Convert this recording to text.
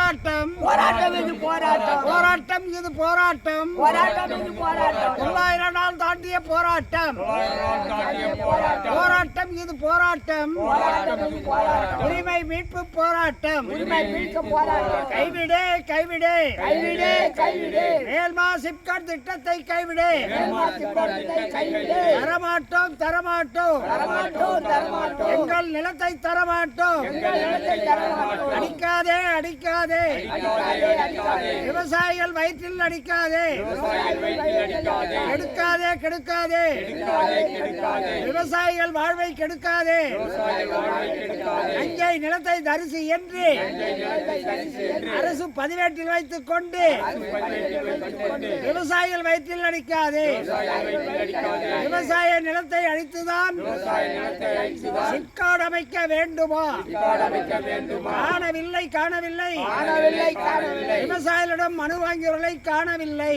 போராட்டம் போராட்டம் இது போராட்டம் போராட்டம் இது போராட்டம் போராட்டம் இது போராட்டம் 900 நாள் தாண்டிய போராட்டம் போராட்டம் இது போராட்டம் போராட்டம் இது போராட்டம் உரிமை மீட்பு போராட்டம் உரிமை மீட்க போராட்டம் கைவிடு கைவிடு கைவிடு கைவிடு மேல்மா சிப்காட் திட்டத்தை கைவிடு கைவிடு தரமாட்டோம் தரமாட்டோம் தரமாட்டோம் தரமாட்டோம் எங்கள் நிலத்தை தரமாட்டோம் எங்கள் நிலத்தை தரமாட்டோம் அடிக்காதே அடிக்காதே விவசாயிகள் வயிற்றில் அடிக்காதே கெடுக்காதே கெடுக்காதே விவசாயிகள் வாழ்வை கெடுக்காதே நஞ்சை நிலத்தை தரிசி என்று அரசு பதிவேட்டில் வைத்துக் கொண்டு விவசாயிகள் வயிற்றில் அடிக்காதே விவசாய நிலத்தை அழித்துதான் சிப்காட் அமைக்க வேண்டுமா காணவில்லை காணவில்லை காணவில்லை காணவில்லை விவசாயிகளிடம் மனு வாங்கியவர்களை காணவில்லை